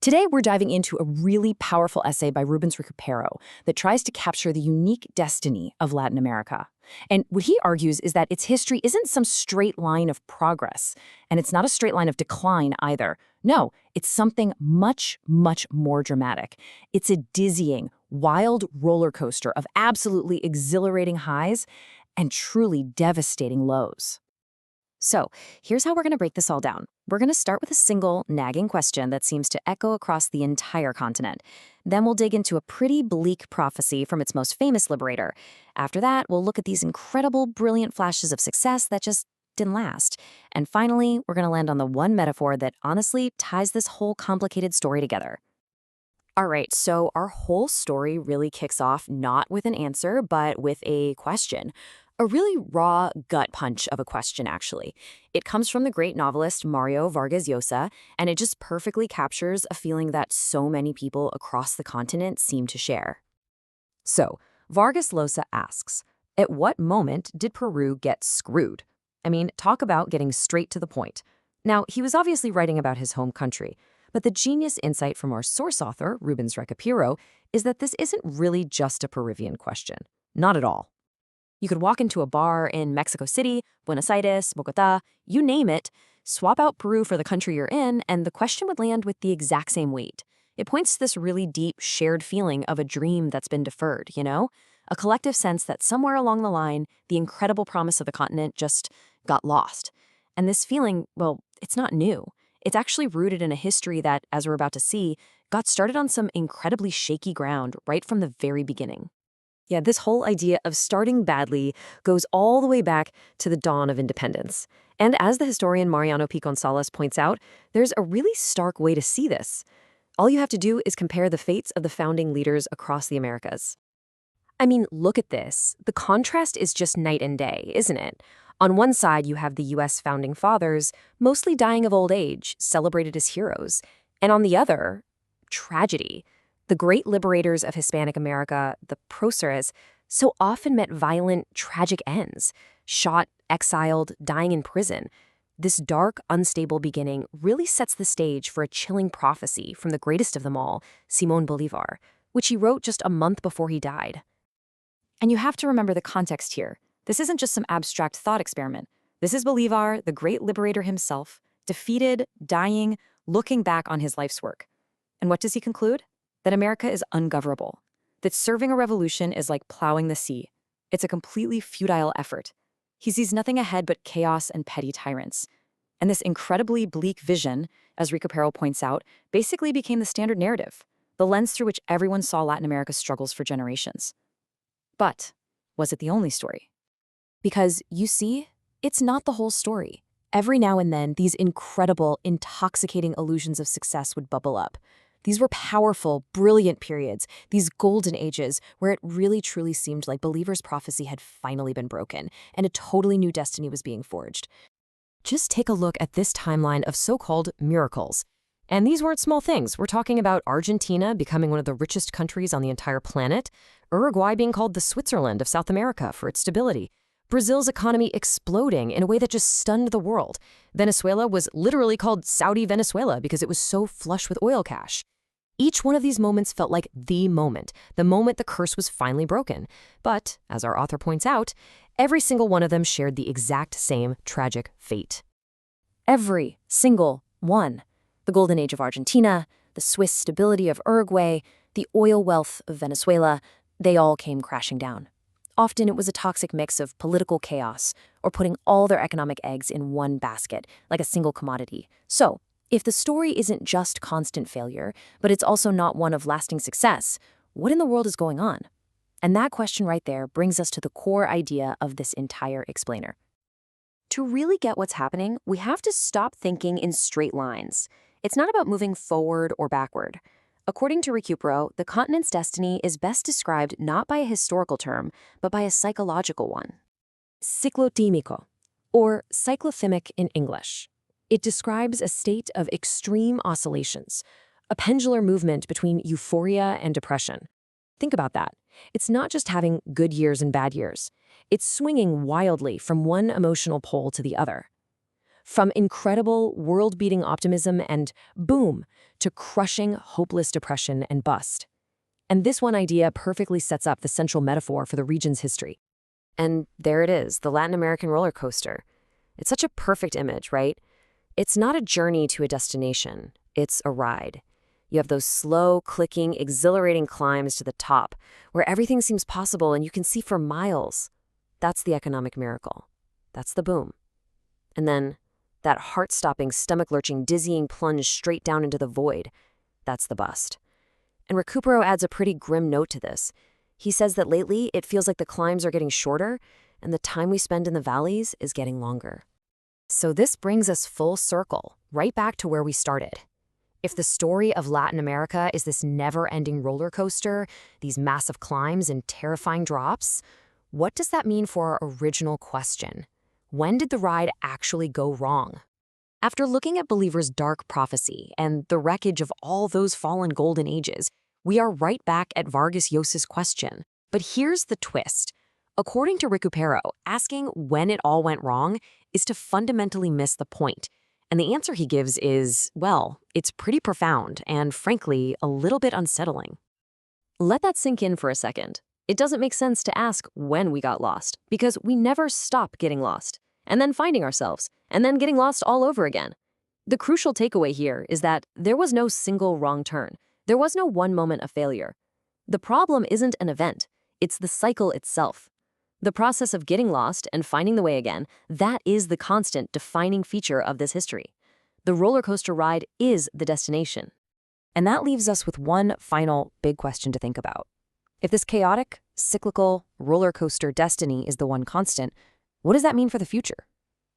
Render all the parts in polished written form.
Today, we're diving into a really powerful essay by Rubens Ricupero that tries to capture the unique destiny of Latin America. And what he argues is that its history isn't some straight line of progress, and it's not a straight line of decline either. No, it's something much, much more dramatic. It's a dizzying, wild roller coaster of absolutely exhilarating highs and truly devastating lows. So, here's how we're going to break this all down. We're going to start with a single, nagging question that seems to echo across the entire continent. Then we'll dig into a pretty bleak prophecy from its most famous liberator. After that, we'll look at these incredible, brilliant flashes of success that just didn't last. And finally, we're going to land on the one metaphor that honestly ties this whole complicated story together. All right, so our whole story really kicks off not with an answer, but with a question. A really raw gut punch of a question, actually. It comes from the great novelist Mario Vargas Llosa, and it just perfectly captures a feeling that so many people across the continent seem to share. So, Vargas Llosa asks, at what moment did Peru get screwed? I mean, talk about getting straight to the point. Now, he was obviously writing about his home country, but the genius insight from our source author, Rubens Ricupero, is that this isn't really just a Peruvian question. Not at all. You could walk into a bar in Mexico City, Buenos Aires, Bogotá, you name it, swap out Peru for the country you're in, and the question would land with the exact same weight. It points to this really deep, shared feeling of a dream that's been deferred, you know? A collective sense that somewhere along the line, the incredible promise of the continent just got lost. And this feeling, well, it's not new. It's actually rooted in a history that, as we're about to see, got started on some incredibly shaky ground right from the very beginning. Yeah, this whole idea of starting badly goes all the way back to the dawn of independence. And as the historian Mariano P. Gonzalez points out, there's a really stark way to see this. All you have to do is compare the fates of the founding leaders across the Americas. I mean, look at this. The contrast is just night and day, isn't it? On one side, you have the U.S. founding fathers, mostly dying of old age, celebrated as heroes. And on the other, tragedy. The great liberators of Hispanic America, the próceres, so often met violent, tragic ends. Shot, exiled, dying in prison. This dark, unstable beginning really sets the stage for a chilling prophecy from the greatest of them all, Simón Bolívar, which he wrote just a month before he died. And you have to remember the context here. This isn't just some abstract thought experiment. This is Bolívar, the great liberator himself, defeated, dying, looking back on his life's work. And what does he conclude? That America is ungovernable, that serving a revolution is like plowing the sea. It's a completely futile effort. He sees nothing ahead but chaos and petty tyrants. And this incredibly bleak vision, as Ricupero points out, basically became the standard narrative, the lens through which everyone saw Latin America's struggles for generations. But was it the only story? Because, you see, it's not the whole story. Every now and then, these incredible, intoxicating illusions of success would bubble up. These were powerful, brilliant periods, these golden ages where it really truly seemed like Bolívar's prophecy had finally been broken and a totally new destiny was being forged. Just take a look at this timeline of so-called miracles. And these weren't small things. We're talking about Argentina becoming one of the richest countries on the entire planet, Uruguay being called the Switzerland of South America for its stability, Brazil's economy exploding in a way that just stunned the world. Venezuela was literally called Saudi Venezuela because it was so flush with oil cash. Each one of these moments felt like the moment the curse was finally broken. But, as our author points out, every single one of them shared the exact same tragic fate. Every single one. The golden age of Argentina, the Swiss stability of Uruguay, the oil wealth of Venezuela, they all came crashing down. Often it was a toxic mix of political chaos or putting all their economic eggs in one basket, like a single commodity. So, if the story isn't just constant failure, but it's also not one of lasting success, what in the world is going on? And that question right there brings us to the core idea of this entire explainer. To really get what's happening, we have to stop thinking in straight lines. It's not about moving forward or backward. According to Ricupero, the continent's destiny is best described not by a historical term, but by a psychological one. Ciclotímico, or cyclothymic in English. It describes a state of extreme oscillations, a pendular movement between euphoria and depression. Think about that. It's not just having good years and bad years. It's swinging wildly from one emotional pole to the other. From incredible, world-beating optimism and boom, to crushing, hopeless depression and bust. And this one idea perfectly sets up the central metaphor for the region's history. And there it is, the Latin American roller coaster. It's such a perfect image, right? It's not a journey to a destination, it's a ride. You have those slow, clicking, exhilarating climbs to the top, where everything seems possible and you can see for miles. That's the economic miracle. That's the boom. And then, that heart-stopping, stomach-lurching, dizzying plunge straight down into the void. That's the bust. And Recupero adds a pretty grim note to this. He says that lately, it feels like the climbs are getting shorter, and the time we spend in the valleys is getting longer. So this brings us full circle, right back to where we started. If the story of Latin America is this never-ending roller coaster, these massive climbs and terrifying drops, what does that mean for our original question? When did the ride actually go wrong? After looking at Believer's dark prophecy and the wreckage of all those fallen golden ages, we are right back at Vargas Llosa's question. But here's the twist. According to Ricupero, asking when it all went wrong is to fundamentally miss the point. And the answer he gives is, well, it's pretty profound and, frankly, a little bit unsettling. Let that sink in for a second. It doesn't make sense to ask when we got lost, because we never stop getting lost, and then finding ourselves, and then getting lost all over again. The crucial takeaway here is that there was no single wrong turn. There was no one moment of failure. The problem isn't an event, it's the cycle itself. The process of getting lost and finding the way again, that is the constant defining feature of this history. The roller coaster ride is the destination. And that leaves us with one final big question to think about. If this chaotic, cyclical, roller coaster destiny is the one constant, what does that mean for the future?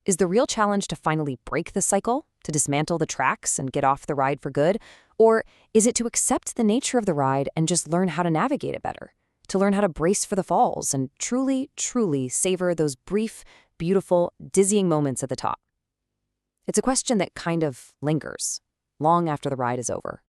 Is the real challenge to finally break the cycle, to dismantle the tracks and get off the ride for good? Or is it to accept the nature of the ride and just learn how to navigate it better? To learn how to brace for the falls and truly, truly savor those brief, beautiful, dizzying moments at the top? It's a question that kind of lingers long after the ride is over.